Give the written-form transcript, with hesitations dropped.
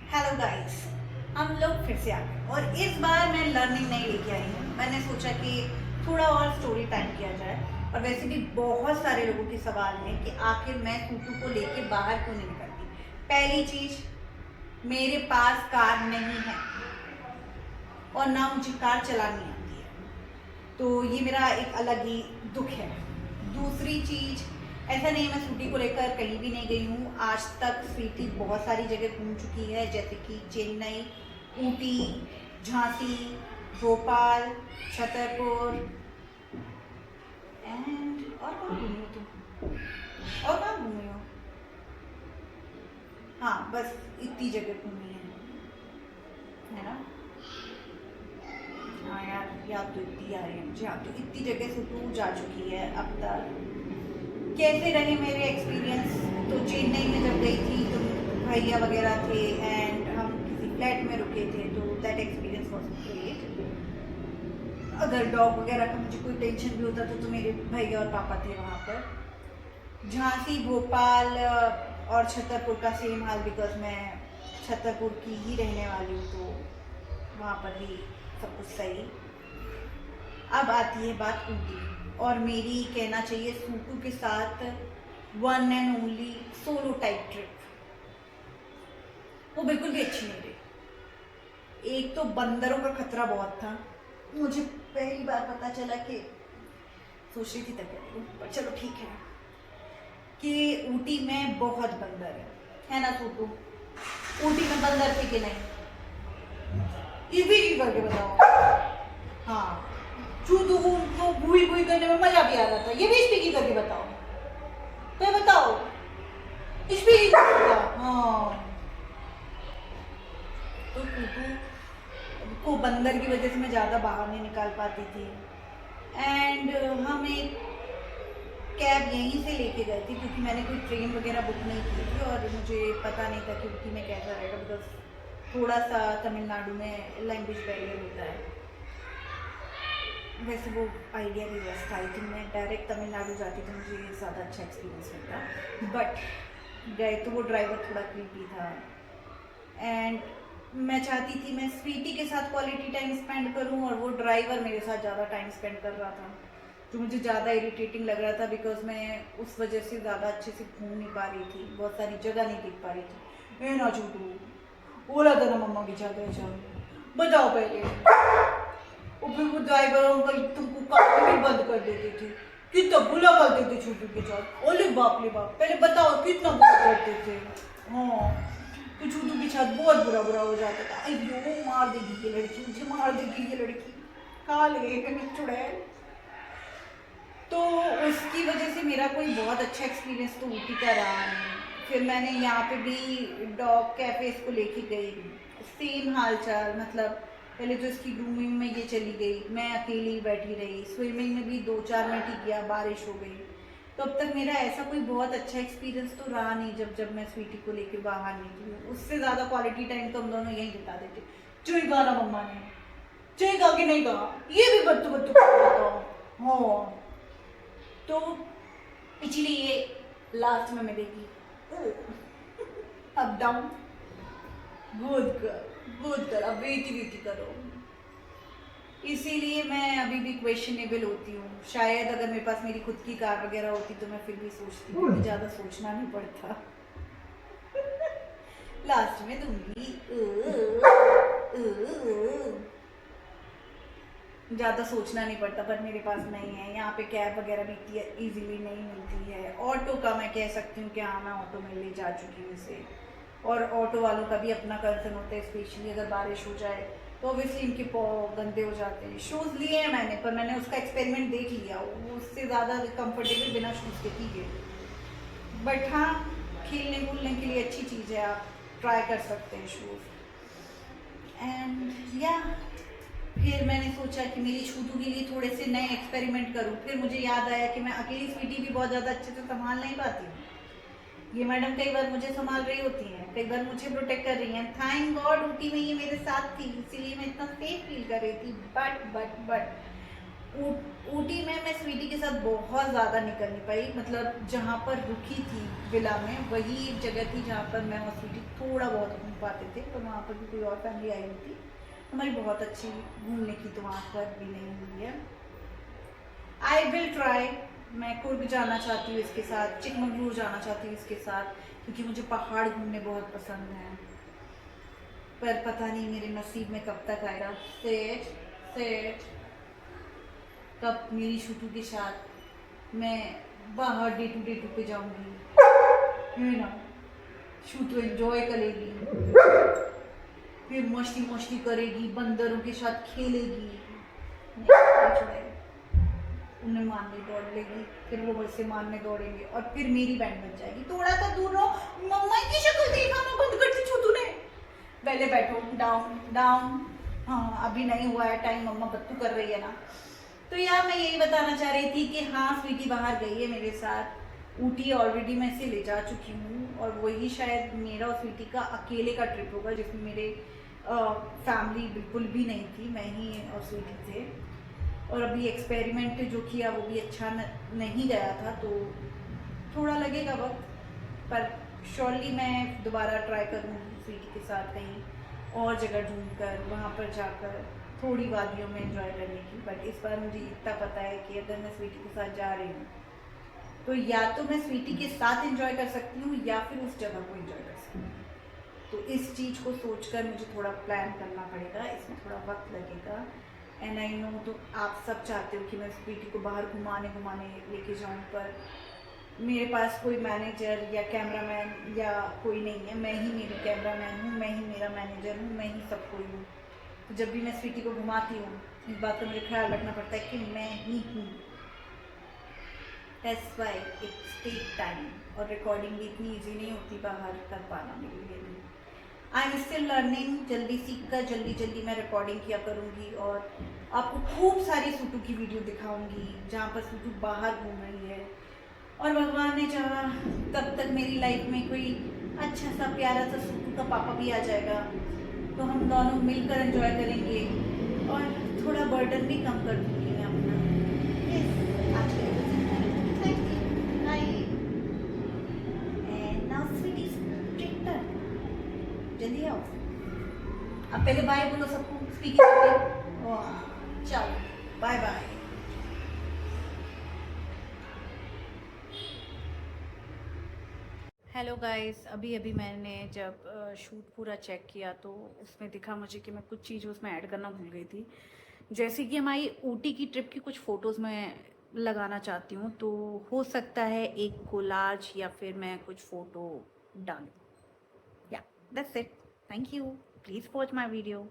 Hello guys, हम लोग फिर से आ गए और इस बार मैं लर्निंग नहीं लेके आई हूँ। मैंने सोचा कि थोड़ा और स्टोरी टाइम किया जाए। और वैसे भी बहुत सारे लोगों के सवाल हैं कि आखिर मैं टूटू को लेके बाहर क्यों नहीं निकलती। पहली चीज, मेरे पास कार नहीं है और ना मुझे कार चलानी आती है, तो ये मेरा एक अलग ही दुख है। दूसरी चीज, ऐसा नहीं मैं स्कूटी को लेकर कहीं भी नहीं गई हूँ आज तक। स्वीटी बहुत सारी जगह घूम चुकी है, जैसे कि चेन्नई, ऊटी, झांसी, भोपाल, छतरपुर एंड और कहाँ घूमी हो तुम? और कहाँ घूमी हो? हाँ, बस इतनी जगह घूमी है ना? हाँ यार, याद तो इतनी आ रही है मुझे। हाँ, तो इतनी जगह से तू जा चुकी है अब तक। कैसे रहे मेरे एक्सपीरियंस? तो चेन्नई में जब गई थी तो भैया वगैरह थे एंड हम किसी फ्लैट में रुके थे, तो दैट एक्सपीरियंस वॉज ग्रेट। अगर डॉग वगैरह का मुझे कोई टेंशन भी होता तो मेरे भैया और पापा थे वहाँ पर। झांसी, भोपाल और छतरपुर का सेम हाल, बिकॉज मैं छतरपुर की ही रहने वाली हूँ, तो वहाँ पर भी सब कुछ सही। अब आती है बात ऊटी, और मेरी कहना चाहिए सूटू के साथ one and only solo type trip. वो बिल्कुल भी अच्छी नहीं रही। एक तो बंदरों का खतरा बहुत था। मुझे पहली बार पता चला कि सोच रही थी तब, पर चलो ठीक है, कि ऊटी में बहुत बंदर है ना सूटू? ऊटी में बंदर थे कि नहीं? ये भी करके बताओ। हाँ, चूतू को उनको भूई भूई करने में मजा भी आ रहा था। ये भी स्पीकिंग करके बताओ, तो बताओ स्पीकिंग करके बताओ। हाँ, तो चूतू को बंदर की वजह से मैं ज़्यादा बाहर नहीं निकाल पाती थी। एंड हम एक कैब यहीं से लेके गए थे, क्योंकि मैंने कोई ट्रेन वगैरह बुक नहीं की थी और मुझे पता नहीं था कि ऊटी में कैसा रहेगा, बिकॉज थोड़ा सा तमिलनाडु में लैंग्वेज बैरियर होता है। वैसे वो आइडिया भी बेस्ट था। आई थिंक मैं डायरेक्ट तमिलनाडु जाती तो मुझे ज़्यादा अच्छा एक्सपीरियंस मिलता, बट गए तो वो ड्राइवर थोड़ा क्रीपी था। एंड मैं चाहती थी मैं स्वीटी के साथ क्वालिटी टाइम स्पेंड करूं, और वो ड्राइवर मेरे साथ ज़्यादा टाइम स्पेंड कर रहा था, जो मुझे ज़्यादा इरिटेटिंग लग रहा था, बिकॉज मैं उस वजह से ज़्यादा अच्छे से घूम नहीं पा रही थी, बहुत सारी जगह नहीं देख पा रही थी। ए ना छूटू, बोला था ना मम्मा की चाहते बताओ पहले। और फिर वो ड्राइवर अंकल तुमको कार भी बंद कर देते थे, कितना बुला करते थे छोटू के साथ। ओले बाप रे बाप, पहले बताओ कितना बुरा करते थे। हाँ, तो छोटू के साथ बहुत बुरा बुरा हो जाता था। अयो मार देगी ये लड़की, मुझे मार देगी ये लड़की, कहाँ लगेगा चुड़ैल। तो उसकी वजह से मेरा कोई बहुत अच्छा एक्सपीरियंस तो ऊटी का रहा नहीं। फिर मैंने यहाँ पे भी डॉग कैफेज को लेके गई, सेम हाल चाल। मतलब पहले तो इसकी ग्रूमिंग में ये चली गई, मैं अकेली बैठी रही। स्विमिंग में भी 2-4 मिनट ही किया, बारिश हो गई। तो अब तक मेरा ऐसा कोई बहुत अच्छा एक्सपीरियंस तो रहा नहीं जब मैं स्वीटी को लेकर बाहर निकली। उससे ज़्यादा क्वालिटी टाइम तो हम दोनों यही बिता देते। चुई गाना मम्मा ने, चुई गा के नहीं कहा, ये भी बत्तू बत्तू बताओ। हाँ, तो इसलिए लास्ट में मिलेगी अप डाउन, गुड कर, अब वेटी वेटी करो। इसीलिए मैं अभी भी क्वेश्चनेबल होती हूँ। शायद अगर मेरे पास मेरी खुद की कार वगैरह होती तो मैं फिर भी सोचती, मुझे ज़्यादा सोचना नहीं पड़ता। लास्ट में दूंगी, ज़्यादा सोचना नहीं पड़ता, पर मेरे पास नहीं है। यहाँ पे कैब वगैरह भी इतनी ईजीली नहीं मिलती है। ऑटो का मैं कह सकती हूँ कि हाँ, मैं ऑटो में ले जा चुकी हूँ इसे, और ऑटो वालों का भी अपना कंसर्न होता है, स्पेशली अगर बारिश हो जाए तो ऑब्वियसली इनके पाँव गंदे हो जाते हैं। शूज़ लिए हैं मैंने, पर मैंने उसका एक्सपेरिमेंट देख लिया, वो उससे ज़्यादा कंफर्टेबल बिना शूज़ के ठीक है। बट हाँ, खेलने कूदने के लिए अच्छी चीज़ है, आप ट्राई कर सकते हैं शूज़। एंड या फिर मैंने सोचा कि मेरी छूटू के लिए थोड़े से नए एक्सपेरिमेंट करूं। फिर मुझे याद आया कि मैं अकेली स्वीटी भी बहुत ज़्यादा अच्छे से संभाल नहीं पाती हूँ। ये मैडम कई बार मुझे संभाल रही होती हैं, कई बार मुझे प्रोटेक्ट कर रही हैं। थैंक गॉड ऊटी में ये मेरे साथ थी, इसीलिए मैं इतना सेफ फील कर रही थी। बट ऊटी में मैं स्वीटी के साथ बहुत ज़्यादा निकल नहीं पाई, मतलब जहाँ पर रुकी थी विला में वही एक जगह थी जहाँ पर मैं और स्वीटी थोड़ा बहुत घूम पाते थे, तो वहाँ पर भी कोई और फैमिली आई हुई थी हमारी बहुत अच्छी घूमने की, तो वहाँ पर भी नहीं हुई है। I will try. मैं कुर्ग जाना चाहती हूँ इसके साथ, चिकमंगलूर जाना चाहती हूँ इसके साथ, क्योंकि मुझे पहाड़ घूमने बहुत पसंद हैं, पर पता नहीं मेरे नसीब में कब तक आएगा। सेठ सेठ कब मेरी शुटू के साथ मैं बाहर डे टू पे जाऊंगी, यू नो, शुटू एंजॉय करेगी, फिर मस्ती मस्ती करेगी, बंदरों के साथ खेलेगी, उन्हें मारने दौड़ लेगी, फिर वो मुझसे मारने दौड़ेंगे और फिर मेरी बैंड बच जाएगी। थोड़ा सा दूर रहो, मम्मा की शक्ल देखा मैं बंद करती छूतू ने। पहले बैठो, डाउन डाउन। हाँ अभी नहीं हुआ है टाइम, मम्मा बत्तू कर रही है ना। तो यार मैं यही बताना चाह रही थी कि हाँ स्वीटी बाहर गई है मेरे साथ, ऊटी ऑलरेडी मैं इसे ले जा चुकी हूँ, और वही शायद मेरा और स्वीटी का अकेले का ट्रिप होगा जिसमें मेरे फैमिली बिल्कुल भी नहीं थी, मैं ही और स्वीटी थे। और अभी एक्सपेरिमेंट जो किया वो भी अच्छा नहीं गया था, तो थोड़ा लगेगा वक्त, पर श्योरली मैं दोबारा ट्राई करूँगी स्वीटी के साथ कहीं और जगह ढूंढकर वहाँ पर जाकर थोड़ी वादियों में एंजॉय करने की। बट इस बार मुझे इतना पता है कि अगर मैं स्वीटी के साथ जा रही हूँ तो या तो मैं स्वीटी के साथ एंजॉय कर सकती हूँ या फिर उस जगह को एंजॉय कर सकती हूँ। तो इस चीज़ को सोचकर मुझे थोड़ा प्लान करना पड़ेगा, इसमें थोड़ा वक्त लगेगा। एंड आई नो तो आप सब चाहते हो कि मैं स्वीटी को बाहर घुमाने लेके जाऊँ, पर मेरे पास कोई मैनेजर या कैमरामैन या कोई नहीं है, मैं ही मेरी कैमरामैन हूँ, मैं ही मेरा मैनेजर हूँ, मैं ही सब कोई हूँ। तो जब भी मैं स्वीटी को घुमाती हूँ इस बात का मुझे ख्याल रखना पड़ता है कि मैं ही हूँ। That's why it's take time, और रिकॉर्डिंग भी इतनी ईजी नहीं होती बाहर कर पाना मेरे लिए भी। आई एम स्टिल लर्निंग, जल्दी सीख कर जल्दी मैं रिकॉर्डिंग किया करूँगी और आपको खूब सारी सूटू की वीडियो दिखाऊंगी जहाँ पर सूटू बाहर घूम रही है। और भगवान ने चाहा तब तक मेरी लाइफ में कोई अच्छा सा प्यारा सा सूटू का पापा भी आ जाएगा, तो हम दोनों मिलकर एंजॉय करेंगे और थोड़ा बर्डन भी कम कर दूँगी मैं अपना। यस, आज के लिए बस इतना ही। Thank you, bye. And now sweetie stricter, जल्दी आओ। अब पहले बाय बोलो सबको स्पीकर करके। चलो बाय बाय। हेलो गाइस, अभी अभी मैंने जब शूट पूरा चेक किया तो उसमें दिखा मुझे कि मैं कुछ चीज़ उसमें ऐड करना भूल गई थी, जैसे कि हमारी ऊटी की ट्रिप की कुछ फ़ोटोज़ मैं लगाना चाहती हूँ, तो हो सकता है एक कोलाज या फिर मैं कुछ फ़ोटो डालूँ। या that's it, thank you, please watch my video.